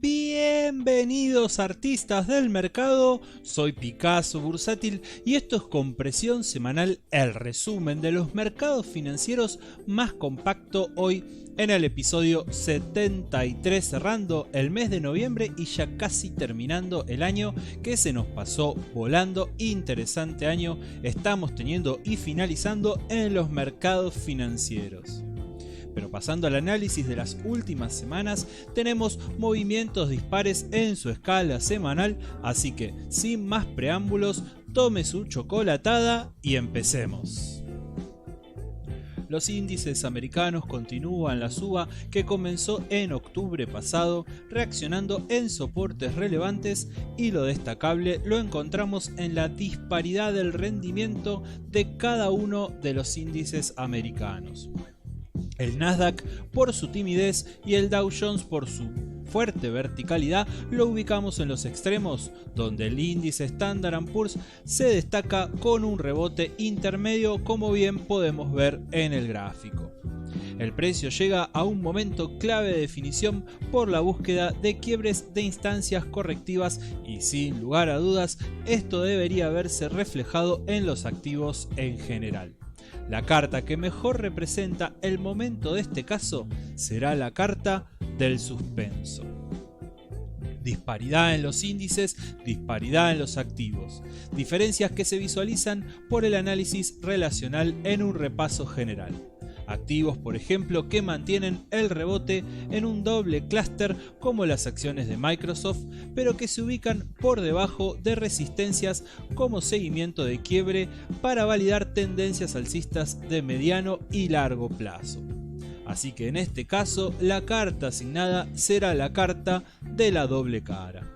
Bienvenidos artistas del mercado, soy Picasso Bursátil y esto es Compresión Semanal, el resumen de los mercados financieros más compacto hoy en el episodio 73, cerrando el mes de noviembre y ya casi terminando el año que se nos pasó volando. Interesante año estamos teniendo y finalizando en los mercados financieros. Pero pasando al análisis de las últimas semanas, tenemos movimientos dispares en su escala semanal, así que sin más preámbulos, tome su chocolatada y empecemos. Los índices americanos continúan la suba que comenzó en octubre pasado, reaccionando en soportes relevantes, y lo destacable lo encontramos en la disparidad del rendimiento de cada uno de los índices americanos. El Nasdaq por su timidez y el Dow Jones por su fuerte verticalidad lo ubicamos en los extremos, donde el índice Standard & Poor's se destaca con un rebote intermedio, como bien podemos ver en el gráfico. El precio llega a un momento clave de definición por la búsqueda de quiebres de instancias correctivas y sin lugar a dudas esto debería verse reflejado en los activos en general. La carta que mejor representa el momento de este caso será la carta del suspenso. Disparidad en los índices, disparidad en los activos. Diferencias que se visualizan por el análisis relacional en un repaso general. Activos, por ejemplo, que mantienen el rebote en un doble clúster como las acciones de Microsoft, pero que se ubican por debajo de resistencias como seguimiento de quiebre para validar tendencias alcistas de mediano y largo plazo. Así que en este caso la carta asignada será la carta de la doble cara.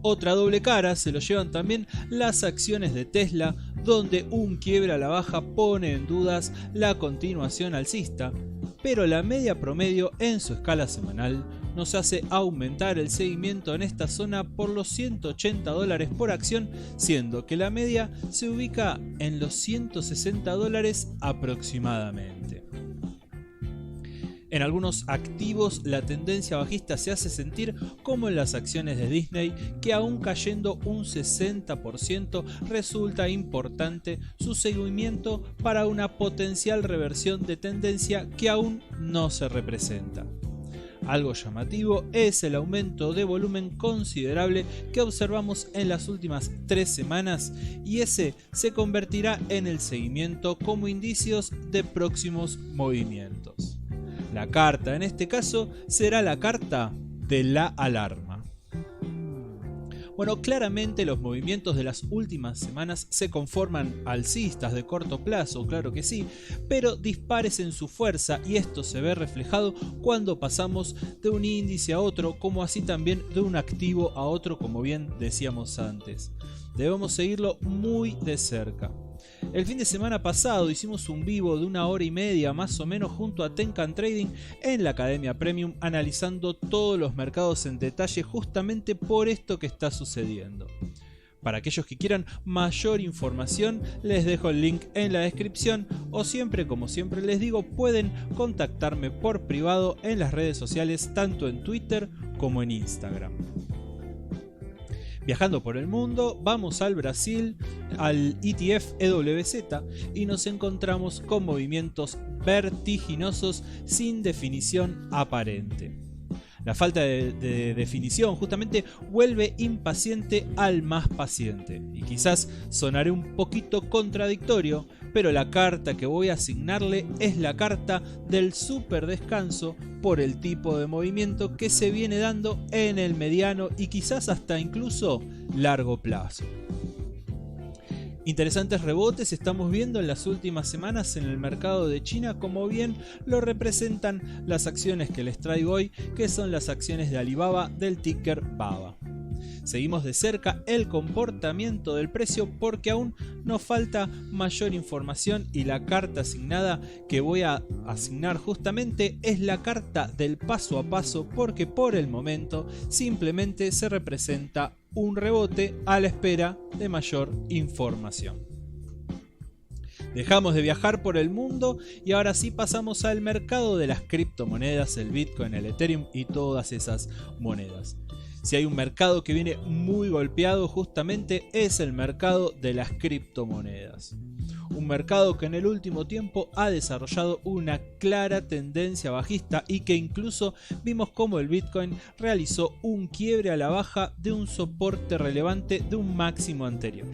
Otra doble cara se lo llevan también las acciones de Tesla, donde un quiebre a la baja pone en dudas la continuación alcista, pero la media promedio en su escala semanal nos hace aumentar el seguimiento en esta zona por los $180 por acción, siendo que la media se ubica en los $160 aproximadamente. En algunos activos la tendencia bajista se hace sentir, como en las acciones de Disney, que aún cayendo un 60% resulta importante su seguimiento para una potencial reversión de tendencia que aún no se representa. Algo llamativo es el aumento de volumen considerable que observamos en las últimas 3 semanas, y ese se convertirá en el seguimiento como indicios de próximos movimientos. La carta en este caso será la carta de la alarma. Bueno, claramente los movimientos de las últimas semanas se conforman alcistas de corto plazo, claro que sí, pero dispares en su fuerza, y esto se ve reflejado cuando pasamos de un índice a otro, como así también de un activo a otro, como bien decíamos antes. Debemos seguirlo muy de cerca. El fin de semana pasado hicimos un vivo de 1 hora y media más o menos junto a Tenkan Trading en la Academia Premium, analizando todos los mercados en detalle justamente por esto que está sucediendo. Para aquellos que quieran mayor información, les dejo el link en la descripción, o siempre, como siempre les digo, pueden contactarme por privado en las redes sociales, tanto en Twitter como en Instagram. Viajando por el mundo, vamos al Brasil, al ETF EWZ, y nos encontramos con movimientos vertiginosos sin definición aparente. La falta de definición justamente vuelve impaciente al más paciente, y quizás sonaré un poquito contradictorio, pero la carta que voy a asignarle es la carta del super descanso por el tipo de movimiento que se viene dando en el mediano y quizás hasta incluso largo plazo. Interesantes rebotes estamos viendo en las últimas semanas en el mercado de China, como bien lo representan las acciones que les traigo hoy, que son las acciones de Alibaba del ticker BABA. Seguimos de cerca el comportamiento del precio porque aún nos falta mayor información, y la carta asignada que voy a asignar justamente es la carta del paso a paso, porque por el momento simplemente se representa un rebote a la espera de mayor información. Dejamos de viajar por el mundo y ahora sí pasamos al mercado de las criptomonedas, el Bitcoin, el Ethereum y todas esas monedas. Si hay un mercado que viene muy golpeado, justamente es el mercado de las criptomonedas. Un mercado que en el último tiempo ha desarrollado una clara tendencia bajista y que incluso vimos cómo el Bitcoin realizó un quiebre a la baja de un soporte relevante de un máximo anterior.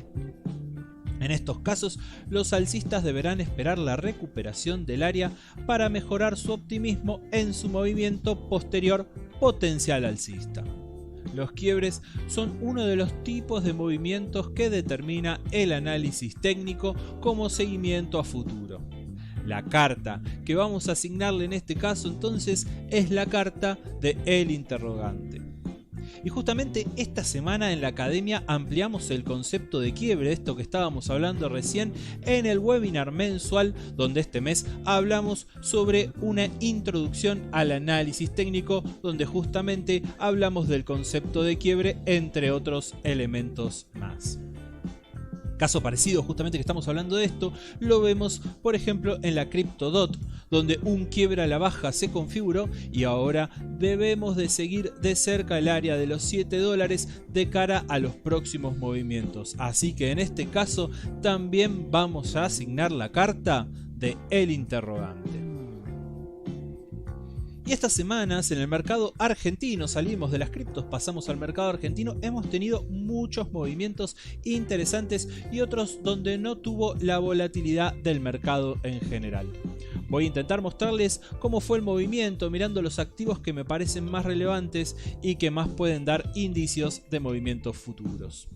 En estos casos, los alcistas deberán esperar la recuperación del área para mejorar su optimismo en su movimiento posterior potencial alcista. Los quiebres son uno de los tipos de movimientos que determina el análisis técnico como seguimiento a futuro. La carta que vamos a asignarle en este caso entonces es la carta de el interrogante. Y justamente esta semana en la academia ampliamos el concepto de quiebre, esto que estábamos hablando recién en el webinar mensual, donde este mes hablamos sobre una introducción al análisis técnico, donde justamente hablamos del concepto de quiebre, entre otros elementos más. Caso parecido, justamente que estamos hablando de esto, lo vemos por ejemplo en la CryptoDot, donde un quiebre a la baja se configuró y ahora debemos de seguir de cerca el área de los $7 de cara a los próximos movimientos. Así que en este caso también vamos a asignar la carta de el interrogante. Y estas semanas en el mercado argentino, salimos de las criptos, pasamos al mercado argentino, hemos tenido muchos movimientos interesantes y otros donde no tuvo la volatilidad del mercado en general. Voy a intentar mostrarles cómo fue el movimiento mirando los activos que me parecen más relevantes y que más pueden dar indicios de movimientos futuros.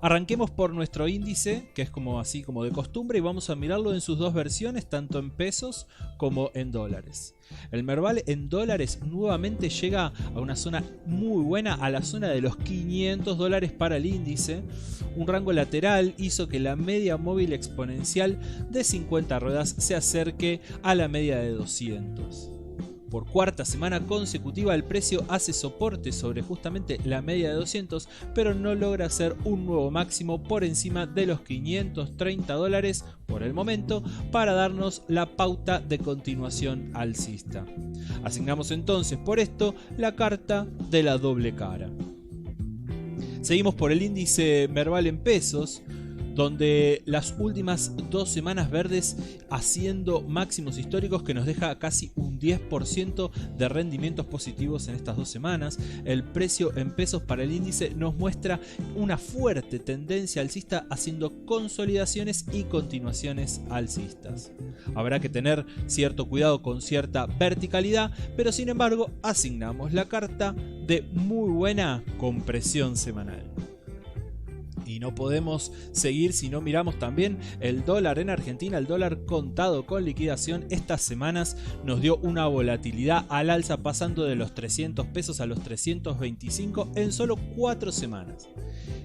Arranquemos por nuestro índice, que es así como de costumbre, y vamos a mirarlo en sus dos versiones, tanto en pesos como en dólares. El Merval en dólares nuevamente llega a una zona muy buena, a la zona de los $500 para el índice. Un rango lateral hizo que la media móvil exponencial de 50 ruedas se acerque a la media de 200. Por cuarta semana consecutiva el precio hace soporte sobre justamente la media de 200, pero no logra hacer un nuevo máximo por encima de los $530 por el momento para darnos la pauta de continuación alcista. Asignamos entonces por esto la carta de la doble cara. Seguimos por el índice Merval en pesos, donde las últimas 2 semanas verdes haciendo máximos históricos que nos deja casi un 10% de rendimientos positivos en estas 2 semanas. El precio en pesos para el índice nos muestra una fuerte tendencia alcista haciendo consolidaciones y continuaciones alcistas. Habrá que tener cierto cuidado con cierta verticalidad, pero sin embargo asignamos la carta de muy buena compresión semanal. Y no podemos seguir si no miramos también el dólar en Argentina. El dólar contado con liquidación estas semanas nos dio una volatilidad al alza, pasando de los 300 pesos a los 325 en solo 4 semanas.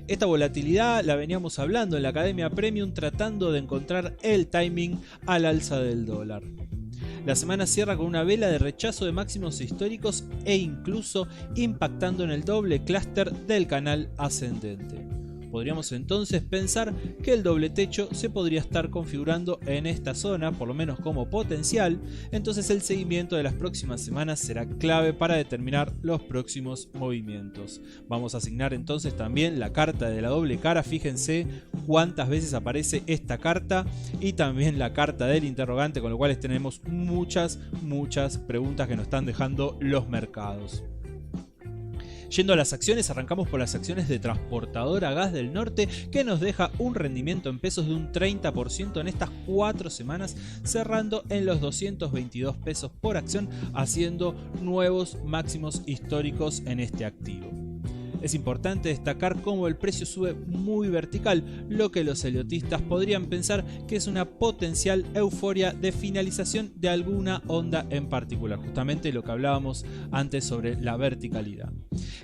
Esta volatilidad la veníamos hablando en la Academia Premium, tratando de encontrar el timing al alza del dólar. La semana cierra con una vela de rechazo de máximos históricos e incluso impactando en el doble clúster del canal ascendente. Podríamos entonces pensar que el doble techo se podría estar configurando en esta zona, por lo menos como potencial. Entonces el seguimiento de las próximas semanas será clave para determinar los próximos movimientos. Vamos a asignar entonces también la carta de la doble cara. Fíjense cuántas veces aparece esta carta y también la carta del interrogante, con lo cual tenemos muchas preguntas que nos están dejando los mercados. Yendo a las acciones, arrancamos por las acciones de Transportadora Gas del Norte, que nos deja un rendimiento en pesos de un 30% en estas 4 semanas, cerrando en los 222 pesos por acción, haciendo nuevos máximos históricos en este activo. Es importante destacar cómo el precio sube muy vertical, lo que los heliotistas podrían pensar que es una potencial euforia de finalización de alguna onda en particular, justamente lo que hablábamos antes sobre la verticalidad.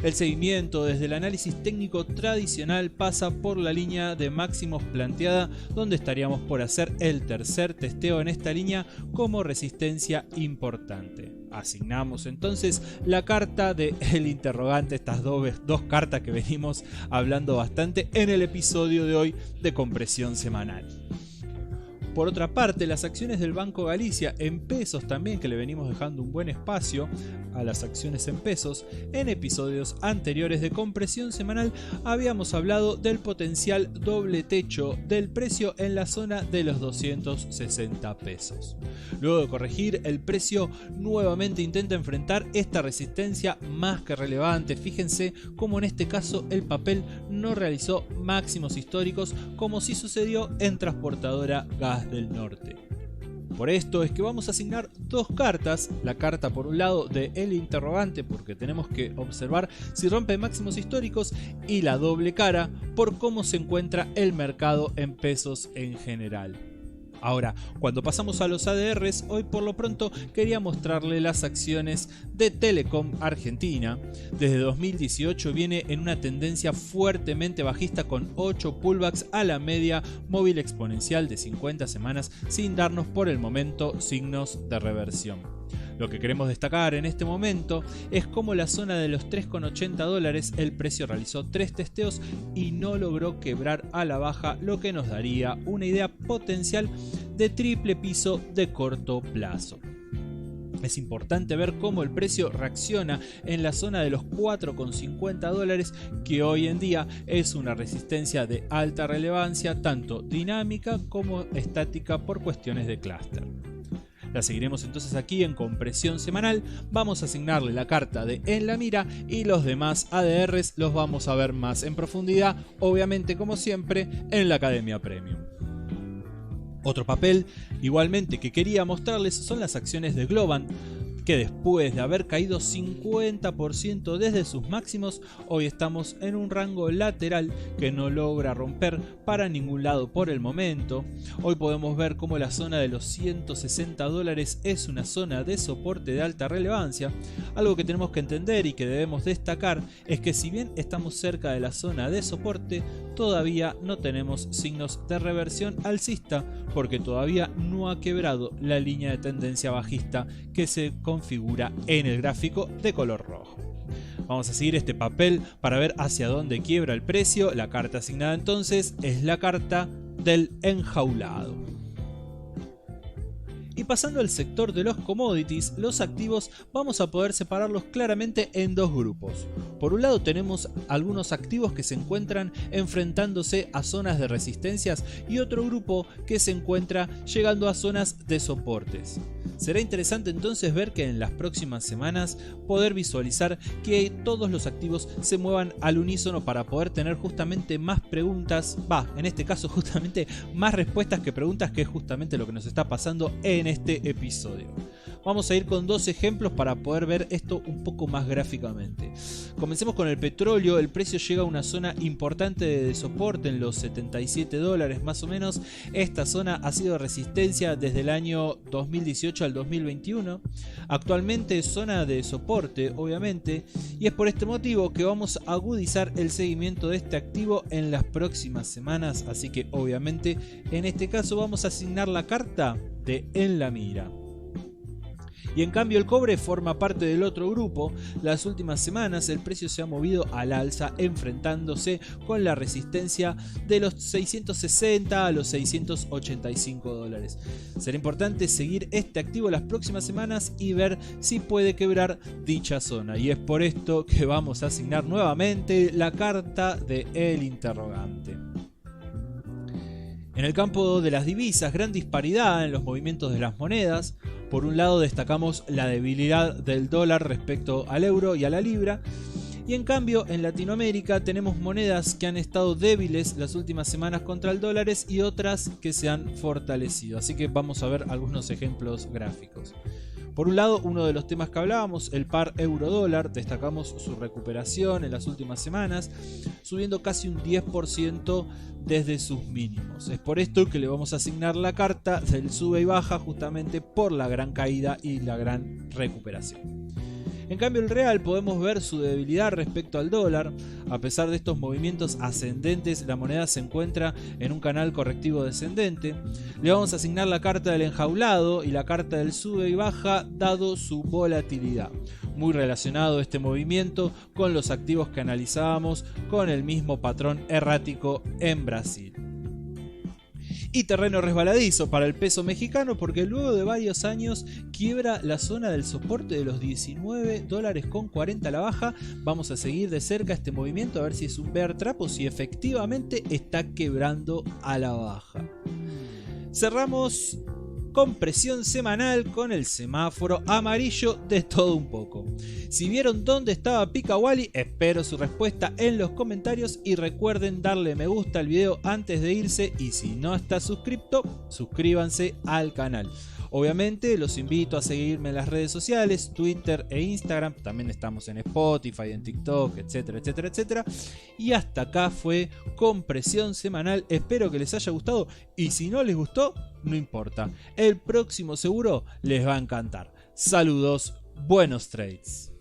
El seguimiento desde el análisis técnico tradicional pasa por la línea de máximos planteada, donde estaríamos por hacer el tercer testeo en esta línea como resistencia importante. Asignamos entonces la carta de el interrogante, estas dos cartas que venimos hablando bastante en el episodio de hoy de compresión semanal. Por otra parte, las acciones del Banco Galicia en pesos también, que le venimos dejando un buen espacio a las acciones en pesos, en episodios anteriores de Compresión Semanal habíamos hablado del potencial doble techo del precio en la zona de los 260 pesos. Luego de corregir, el precio nuevamente intenta enfrentar esta resistencia más que relevante. Fíjense cómo en este caso el papel no realizó máximos históricos como sí sucedió en Transportadora Gas del Norte. Por esto es que vamos a asignar dos cartas, la carta por un lado de el interrogante porque tenemos que observar si rompe máximos históricos, y la doble cara por cómo se encuentra el mercado en pesos en general. Ahora, cuando pasamos a los ADRs, hoy por lo pronto quería mostrarle las acciones de Telecom Argentina. Desde 2018 viene en una tendencia fuertemente bajista con 8 pullbacks a la media móvil exponencial de 50 semanas sin darnos por el momento signos de reversión. Lo que queremos destacar en este momento es cómo la zona de los $3,80 el precio realizó 3 testeos y no logró quebrar a la baja, lo que nos daría una idea potencial de triple piso de corto plazo. Es importante ver cómo el precio reacciona en la zona de los $4,50, que hoy en día es una resistencia de alta relevancia, tanto dinámica como estática por cuestiones de clúster. La seguiremos entonces aquí en Compresión Semanal. Vamos a asignarle la carta de En la Mira y los demás ADRs los vamos a ver más en profundidad, obviamente como siempre en la Academia Premium. Otro papel igualmente que quería mostrarles son las acciones de Globant, que después de haber caído 50% desde sus máximos, hoy estamos en un rango lateral que no logra romper para ningún lado por el momento. Hoy podemos ver cómo la zona de los $160 es una zona de soporte de alta relevancia. Algo que tenemos que entender y que debemos destacar es que si bien estamos cerca de la zona de soporte, todavía no tenemos signos de reversión alcista porque todavía no ha quebrado la línea de tendencia bajista que se configura en el gráfico de color rojo. Vamos a seguir este papel para ver hacia dónde quiebra el precio. La carta asignada entonces es la carta del enjaulado. Y pasando al sector de los commodities, los activos vamos a poder separarlos claramente en dos grupos. Por un lado tenemos algunos activos que se encuentran enfrentándose a zonas de resistencias y otro grupo que se encuentra llegando a zonas de soportes. Será interesante entonces ver que en las próximas semanas poder visualizar que todos los activos se muevan al unísono para poder tener justamente más preguntas, en este caso justamente más respuestas que preguntas, que es justamente lo que nos está pasando en este episodio. Vamos a ir con dos ejemplos para poder ver esto un poco más gráficamente. Comencemos con el petróleo. El precio llega a una zona importante de soporte en los $77 más o menos. Esta zona ha sido resistencia desde el año 2018 al 2021. Actualmente es zona de soporte, obviamente, y es por este motivo que vamos a agudizar el seguimiento de este activo en las próximas semanas. Así que obviamente en este caso vamos a asignar la carta de En la Mira. Y en cambio el cobre forma parte del otro grupo. Las últimas semanas el precio se ha movido al alza, enfrentándose con la resistencia de los 660 a los $685. Será importante seguir este activo las próximas semanas y ver si puede quebrar dicha zona. Y es por esto que vamos a asignar nuevamente la carta de El Interrogante. En el campo de las divisas, gran disparidad en los movimientos de las monedas. Por un lado destacamos la debilidad del dólar respecto al euro y a la libra, y en cambio en Latinoamérica tenemos monedas que han estado débiles las últimas semanas contra el dólar y otras que se han fortalecido. Así que vamos a ver algunos ejemplos gráficos. Por un lado, uno de los temas que hablábamos, el par euro-dólar, destacamos su recuperación en las últimas semanas, subiendo casi un 10% desde sus mínimos. Es por esto que le vamos a asignar la carta del sube y baja, justamente por la gran caída y la gran recuperación. En cambio el real podemos ver su debilidad respecto al dólar. A pesar de estos movimientos ascendentes, la moneda se encuentra en un canal correctivo descendente. Le vamos a asignar la carta del enjaulado y la carta del sube y baja dado su volatilidad. Muy relacionado este movimiento con los activos que analizábamos con el mismo patrón errático en Brasil. Y terreno resbaladizo para el peso mexicano, porque luego de varios años quiebra la zona del soporte de los $19.40 a la baja. Vamos a seguir de cerca este movimiento a ver si es un bear trap o si efectivamente está quebrando a la baja. Cerramos con presión semanal con el semáforo amarillo de todo un poco. Si vieron dónde estaba Pika Wally, espero su respuesta en los comentarios y recuerden darle me gusta al video antes de irse, y si no está suscripto, suscríbanse al canal. Obviamente los invito a seguirme en las redes sociales, Twitter e Instagram, también estamos en Spotify, en TikTok, etcétera, etcétera, etcétera. Y hasta acá fue Compresión Semanal, espero que les haya gustado y si no les gustó, no importa, el próximo seguro les va a encantar. Saludos, buenos trades.